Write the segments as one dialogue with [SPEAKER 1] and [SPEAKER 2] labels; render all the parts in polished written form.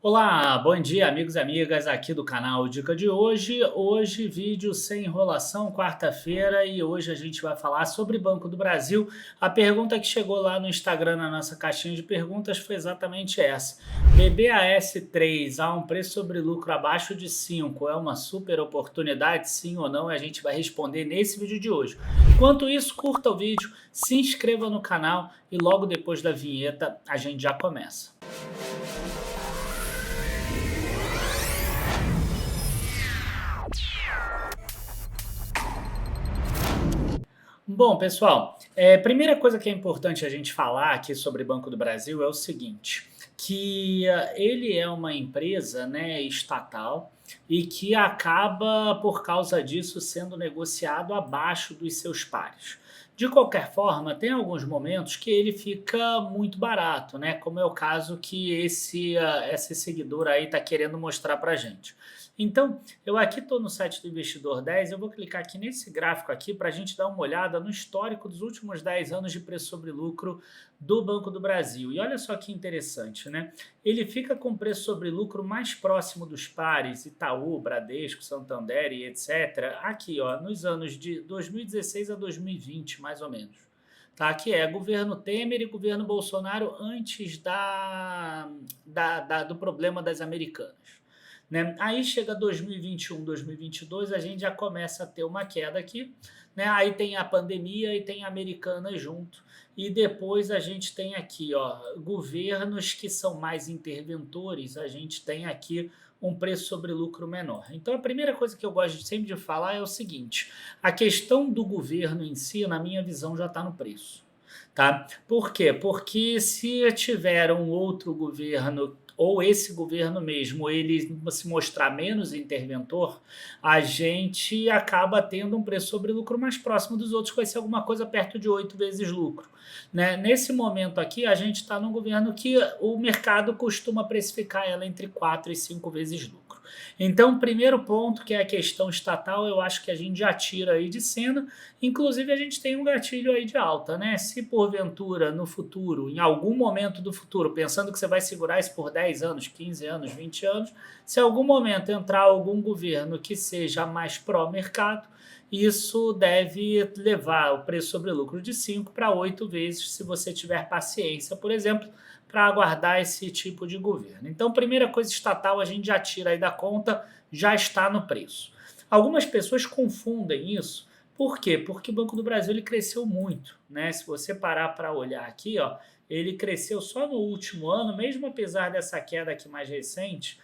[SPEAKER 1] Olá, bom dia amigos e amigas aqui do canal Dica de hoje. Hoje vídeo sem enrolação, quarta-feira, e hoje a gente vai falar sobre Banco do Brasil. A pergunta que chegou lá no Instagram na nossa caixinha de perguntas foi exatamente essa. BBAS3 a um preço sobre lucro abaixo de 5 é uma super oportunidade, sim ou não? A gente vai responder nesse vídeo de hoje. Enquanto isso, curta o vídeo, se inscreva no canal e logo depois da vinheta a gente já começa. Bom, pessoal, primeira coisa que é importante a gente falar aqui sobre Banco do Brasil é o seguinte, que ele é uma empresa, né, estatal e que acaba, por causa disso, sendo negociado abaixo dos seus pares. De qualquer forma, tem alguns momentos que ele fica muito barato, né? Como é o caso que esse seguidor aí está querendo mostrar para a gente. Então, eu aqui estou no site do Investidor 10, eu vou clicar aqui nesse gráfico aqui para a gente dar uma olhada no histórico dos últimos 10 anos de preço sobre lucro do Banco do Brasil. E olha só que interessante, né? Ele fica com preço sobre lucro mais próximo dos pares, Itaú, Bradesco, Santander e etc. Aqui, ó, nos anos de 2016 a 2020, mais ou menos. Tá, que é governo Temer e governo Bolsonaro antes do problema das Americanas. Né? Aí chega 2021, 2022, a gente já começa a ter uma queda aqui, né? Aí tem a pandemia e tem a Americana junto, e depois a gente tem aqui, ó, governos que são mais interventores, a gente tem aqui um preço sobre lucro menor. Então a primeira coisa que eu gosto sempre de falar é o seguinte, a questão do governo em si, na minha visão, já está no preço. Tá? Por quê? Porque se tiver um outro governo ou esse governo mesmo, ele se mostrar menos interventor, a gente acaba tendo um preço sobre lucro mais próximo dos outros, que vai ser alguma coisa perto de 8 vezes lucro. Né? Nesse momento aqui, a gente está num governo que o mercado costuma precificar ela entre 4 e 5 vezes lucro. Então, o primeiro ponto, que é a questão estatal, eu acho que a gente já tira aí de cena. Inclusive, a gente tem um gatilho aí de alta, né? Se porventura, no futuro, em algum momento do futuro, pensando que você vai segurar isso por 10 anos, 15 anos, 20 anos, se em algum momento entrar algum governo que seja mais pró-mercado, isso deve levar o preço sobre lucro de 5 para 8 vezes, se você tiver paciência, por exemplo, para aguardar esse tipo de governo. Então, primeira coisa estatal, a gente já tira aí da conta, já está no preço. Algumas pessoas confundem isso. Por quê? Porque o Banco do Brasil ele cresceu muito, né? Se você parar para olhar aqui, ó, ele cresceu só no último ano, mesmo apesar dessa queda aqui mais recente,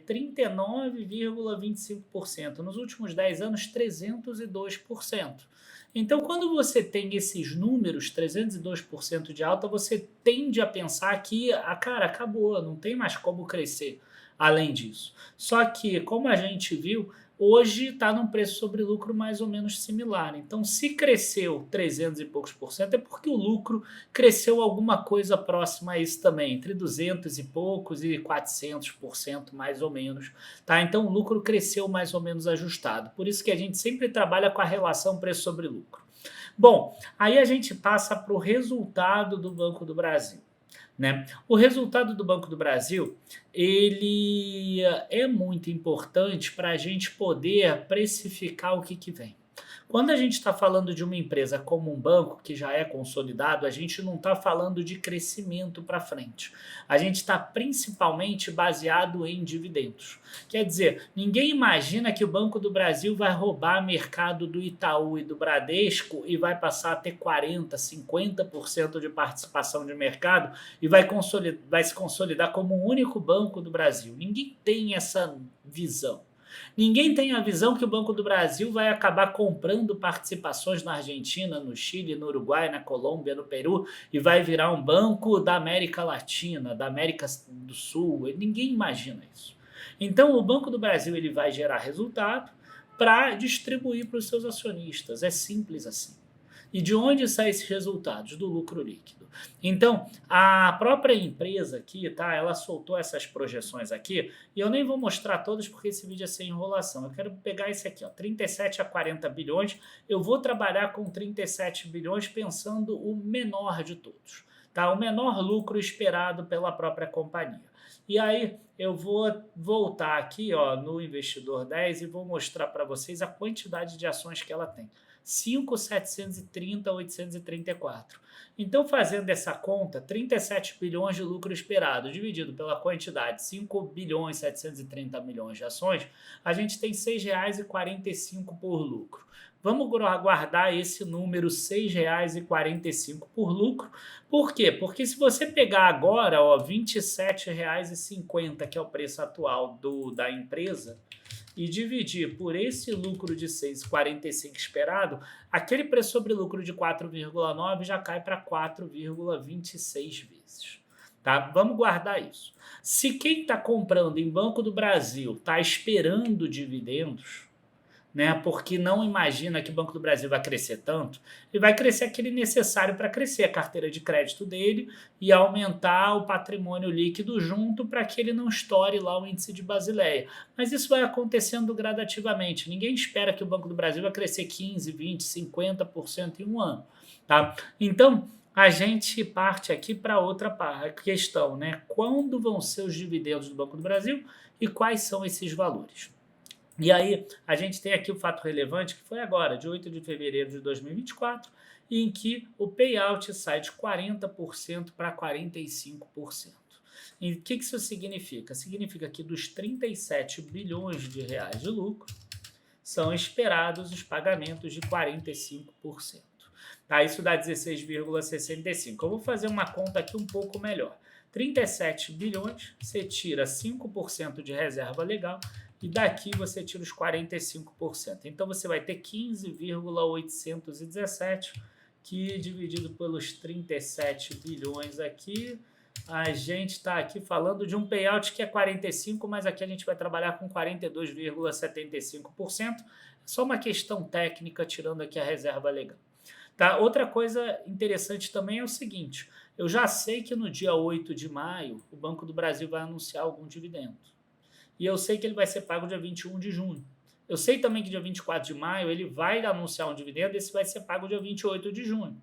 [SPEAKER 1] 39,25%. Nos últimos 10 anos, 302%. Então, quando você tem esses números, 302% de alta, você tende a pensar que, cara, acabou, não tem mais como crescer além disso. Só que, como a gente viu, hoje está num preço sobre lucro mais ou menos similar. Então, se cresceu 300 e poucos por cento, é porque o lucro cresceu alguma coisa próxima a isso também, entre 200 e poucos e 400% mais ou menos. Tá? Então, o lucro cresceu mais ou menos ajustado. Por isso que a gente sempre trabalha com a relação preço sobre lucro. Bom, aí a gente passa para o resultado do Banco do Brasil. Né? O resultado do Banco do Brasil ele é muito importante para a gente poder precificar o que vem. Quando a gente está falando de uma empresa como um banco que já é consolidado, a gente não está falando de crescimento para frente. A gente está principalmente baseado em dividendos. Quer dizer, ninguém imagina que o Banco do Brasil vai roubar mercado do Itaú e do Bradesco e vai passar a ter 40%, 50% de participação de mercado e vai se consolidar como o único banco do Brasil. Ninguém tem essa visão. Ninguém tem a visão que o Banco do Brasil vai acabar comprando participações na Argentina, no Chile, no Uruguai, na Colômbia, no Peru e vai virar um banco da América Latina, da América do Sul. Ninguém imagina isso. Então, o Banco do Brasil ele vai gerar resultado para distribuir para os seus acionistas. É simples assim. E de onde saem esses resultados? Do lucro líquido. Então, a própria empresa aqui, tá? Ela soltou essas projeções aqui, e eu nem vou mostrar todas porque esse vídeo é sem enrolação. Eu quero pegar esse aqui, ó, 37 a 40 bilhões. Eu vou trabalhar com 37 bilhões pensando o menor de todos, tá? O menor lucro esperado pela própria companhia. E aí eu vou voltar aqui, ó, no Investidor 10 e vou mostrar para vocês a quantidade de ações que ela tem. 5.730.834. Então, fazendo essa conta, 37 bilhões de lucro esperado, dividido pela quantidade, 5.730 bilhões de ações, a gente tem R$ 6,45 por lucro. Vamos guardar esse número, R$ 6,45 por lucro. Por quê? Porque se você pegar agora, ó, R$ 27,50, que é o preço atual da empresa, e dividir por esse lucro de 6,45 esperado, aquele preço sobre lucro de 4,9 já cai para 4,26 vezes. Tá? Vamos guardar isso. Se quem está comprando em Banco do Brasil está esperando dividendos, né, porque não imagina que o Banco do Brasil vai crescer tanto, ele vai crescer aquele necessário para crescer a carteira de crédito dele e aumentar o patrimônio líquido junto para que ele não estoure lá o índice de Basileia. Mas isso vai acontecendo gradativamente. Ninguém espera que o Banco do Brasil vai crescer 15, 20, 50% em um ano. Tá? Então, a gente parte aqui para outra questão, né? Quando vão ser os dividendos do Banco do Brasil e quais são esses valores? E aí, a gente tem aqui o fato relevante, que foi agora, de 8 de fevereiro de 2024, em que o payout sai de 40% para 45%. E o que isso significa? Significa que dos 37 bilhões de reais de lucro, são esperados os pagamentos de 45%. Tá? Isso dá 16,65. Eu vou fazer uma conta aqui um pouco melhor. 37 bilhões, você tira 5% de reserva legal, e daqui você tira os 45%. Então, você vai ter 15,817, que dividido pelos 37 bilhões aqui, a gente está aqui falando de um payout que é 45%, mas aqui a gente vai trabalhar com 42,75%. É só uma questão técnica, tirando aqui a reserva legal. Tá? Outra coisa interessante também é o seguinte, eu já sei que no dia 8 de maio, o Banco do Brasil vai anunciar algum dividendo. E eu sei que ele vai ser pago dia 21 de junho. Eu sei também que dia 24 de maio ele vai anunciar um dividendo, esse vai ser pago dia 28 de junho.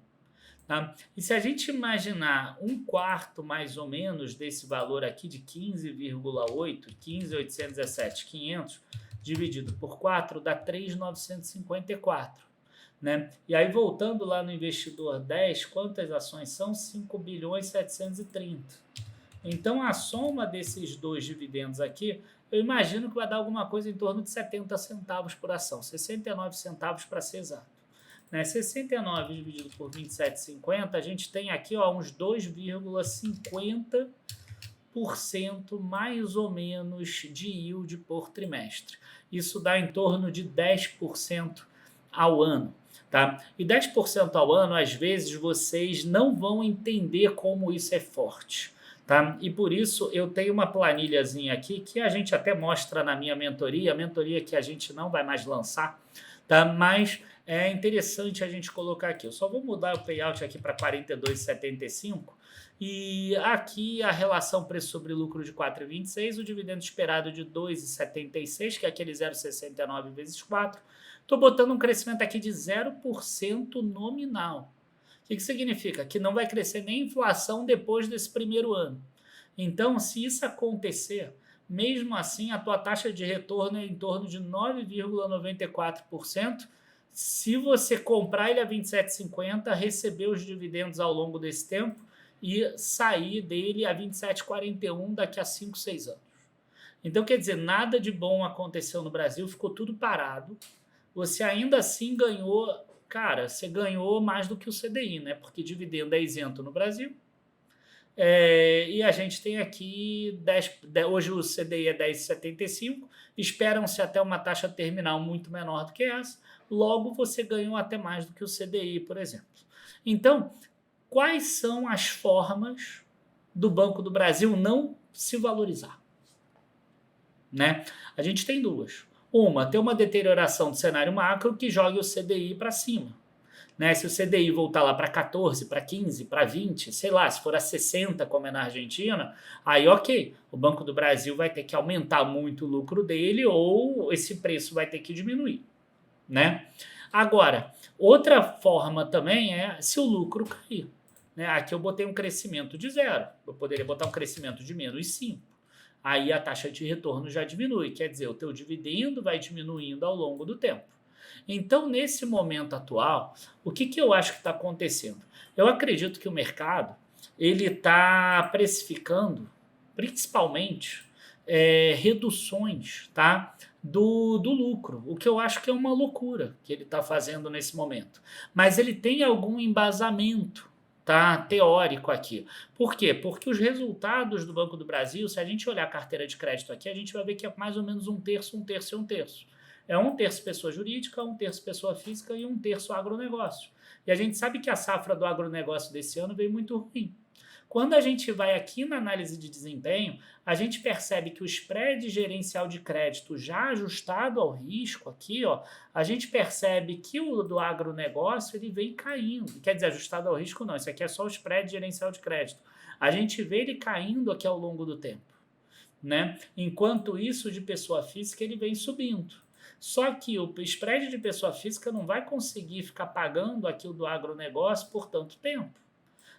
[SPEAKER 1] Tá? E se a gente imaginar um quarto mais ou menos desse valor aqui de 15,8, 15.817.500, dividido por 4, dá 3.954. Né? E aí, voltando lá no Investidor 10, quantas ações são? 5.730. Então, a soma desses dois dividendos aqui, eu imagino que vai dar alguma coisa em torno de 70 centavos por ação, 69 centavos para ser exato. Né? 69 dividido por 27,50, a gente tem aqui ó, uns 2,50% mais ou menos de yield por trimestre. Isso dá em torno de 10% ao ano. Tá? E 10% ao ano, às vezes, vocês não vão entender como isso é forte. Tá? E por isso eu tenho uma planilhazinha aqui que a gente até mostra na minha mentoria, a mentoria que a gente não vai mais lançar, tá? Mas é interessante a gente colocar aqui. Eu só vou mudar o payout aqui para 42,75 e aqui a relação preço sobre lucro de 4,26, o dividendo esperado de 2,76, que é aquele 0,69 vezes 4. Estou botando um crescimento aqui de 0% nominal. O que significa? Que não vai crescer nem inflação depois desse primeiro ano. Então, se isso acontecer, mesmo assim, a tua taxa de retorno é em torno de 9,94%. Se você comprar ele a 27,50, receber os dividendos ao longo desse tempo e sair dele a 27,41 daqui a 5, 6 anos. Então, quer dizer, nada de bom aconteceu no Brasil, ficou tudo parado. Você ainda assim ganhou, cara, você ganhou mais do que o CDI, né? Porque dividendo é isento no Brasil. E a gente tem aqui, hoje o CDI é 10,75, esperam-se até uma taxa terminal muito menor do que essa, logo você ganhou até mais do que o CDI, por exemplo. Então, quais são as formas do Banco do Brasil não se valorizar? Né? A gente tem duas. Uma, ter uma deterioração do cenário macro que jogue o CDI para cima. Né? Se o CDI voltar lá para 14, para 15, para 20, sei lá, se for a 60, como é na Argentina, aí ok, o Banco do Brasil vai ter que aumentar muito o lucro dele ou esse preço vai ter que diminuir. Né? Agora, outra forma também é se o lucro cair. Né? Aqui eu botei um crescimento de 0, eu poderia botar um crescimento de -5. aí a taxa de retorno já diminui, quer dizer, o teu dividendo vai diminuindo ao longo do tempo. Então, nesse momento atual, o que eu acho que está acontecendo? Eu acredito que o mercado ele está precificando, principalmente, reduções, tá? Do lucro, o que eu acho que é uma loucura que ele está fazendo nesse momento. Mas ele tem algum embasamento, tá, teórico aqui. Por quê? Porque os resultados do Banco do Brasil, se a gente olhar a carteira de crédito aqui, a gente vai ver que é mais ou menos um terço, um terço e um terço. É um terço pessoa jurídica, um terço pessoa física e um terço agronegócio. E a gente sabe que a safra do agronegócio desse ano veio muito ruim. Quando a gente vai aqui na análise de desempenho, a gente percebe que o spread gerencial de crédito já ajustado ao risco aqui, ó, a gente percebe que o do agronegócio ele vem caindo. Quer dizer, ajustado ao risco não, isso aqui é só o spread gerencial de crédito. A gente vê ele caindo aqui ao longo do tempo, né? Enquanto isso, de pessoa física, ele vem subindo. Só que o spread de pessoa física não vai conseguir ficar pagando aquilo do agronegócio por tanto tempo,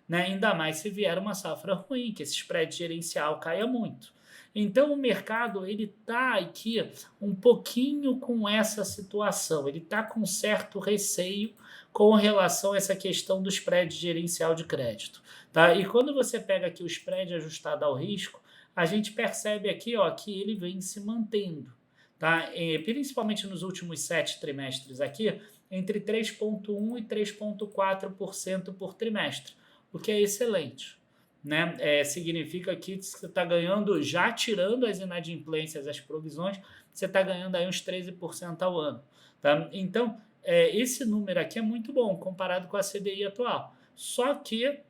[SPEAKER 1] né? Ainda mais se vier uma safra ruim, que esse spread gerencial caia muito. Então o mercado ele está aqui um pouquinho com essa situação, ele está com certo receio com relação a essa questão do spread gerencial de crédito, tá? E quando você pega aqui o spread ajustado ao risco, a gente percebe aqui, ó, que ele vem se mantendo, tá? Principalmente nos últimos 7 trimestres aqui, entre 3,1% e 3,4% por trimestre, o que é excelente, né? Significa que você está ganhando, já tirando as inadimplências, as provisões, você está ganhando aí uns 13% ao ano, tá? Então, esse número aqui é muito bom comparado com a CDI atual. Só que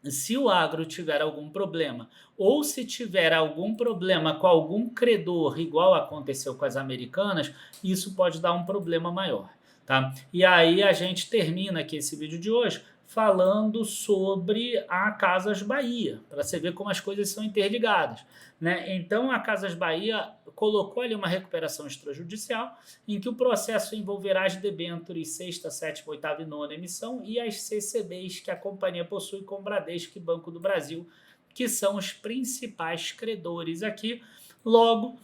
[SPEAKER 1] se o agro tiver algum problema, ou se tiver algum problema com algum credor, igual aconteceu com as americanas, isso pode dar um problema maior, tá? E aí a gente termina aqui esse vídeo de hoje falando sobre a Casas Bahia, para você ver como as coisas são interligadas, né? Então a Casas Bahia colocou ali uma recuperação extrajudicial em que o processo envolverá as debêntures sexta, sétima, oitava e nona emissão e as CCBs que a companhia possui com Bradesco e Banco do Brasil, que são os principais credores aqui. Logo,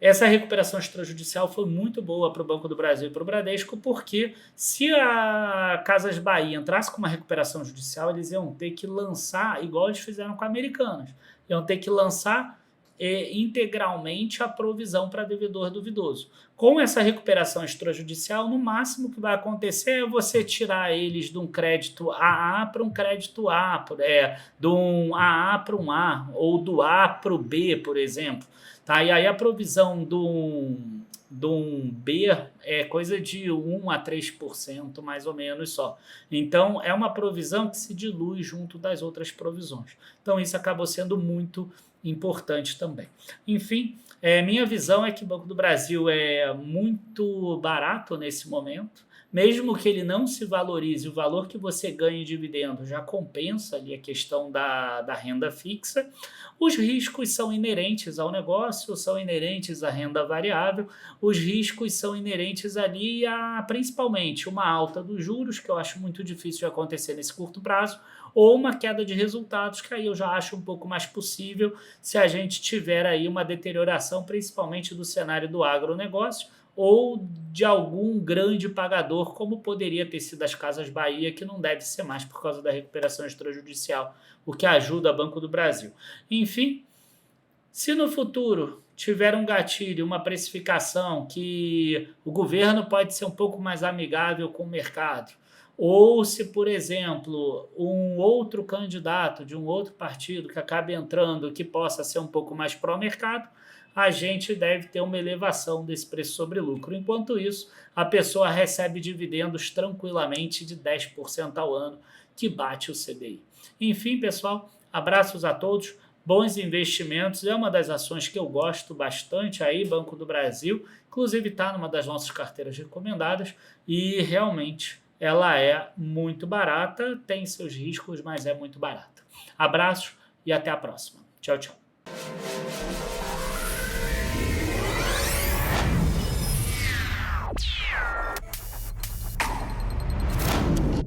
[SPEAKER 1] essa recuperação extrajudicial foi muito boa para o Banco do Brasil e para o Bradesco, porque se a Casas Bahia entrasse com uma recuperação judicial, eles iam ter que lançar, igual eles fizeram com a Americanas, iam ter que lançar integralmente a provisão para devedor duvidoso. Com essa recuperação extrajudicial, no máximo que vai acontecer é você tirar eles de um crédito AA para um crédito A, de um AA para um A, ou do A para o B, por exemplo. Tá? E aí a provisão do um B é coisa de 1 a 3%, mais ou menos só. Então, é uma provisão que se dilui junto das outras provisões. Então, isso acabou sendo muito importante também. Enfim, minha visão é que o Banco do Brasil é muito barato nesse momento. Mesmo que ele não se valorize, o valor que você ganha em dividendo já compensa ali a questão da renda fixa. Os riscos são inerentes ao negócio, são inerentes à renda variável, os riscos são inerentes ali a, principalmente, uma alta dos juros, que eu acho muito difícil de acontecer nesse curto prazo, ou uma queda de resultados, que aí eu já acho um pouco mais possível se a gente tiver aí uma deterioração, principalmente do cenário do agronegócio, ou de algum grande pagador, como poderia ter sido as Casas Bahia, que não deve ser mais por causa da recuperação extrajudicial, o que ajuda o Banco do Brasil. Enfim, se no futuro tiver um gatilho, uma precificação que o governo pode ser um pouco mais amigável com o mercado, ou se, por exemplo, um outro candidato de um outro partido que acabe entrando que possa ser um pouco mais pró-mercado, a gente deve ter uma elevação desse preço sobre lucro. Enquanto isso, a pessoa recebe dividendos tranquilamente de 10% ao ano, que bate o CDI. Enfim, pessoal, abraços a todos, bons investimentos, é uma das ações que eu gosto bastante aí, Banco do Brasil, inclusive está numa das nossas carteiras recomendadas e realmente ela é muito barata, tem seus riscos, mas é muito barata. Abraços e até a próxima. Tchau, tchau.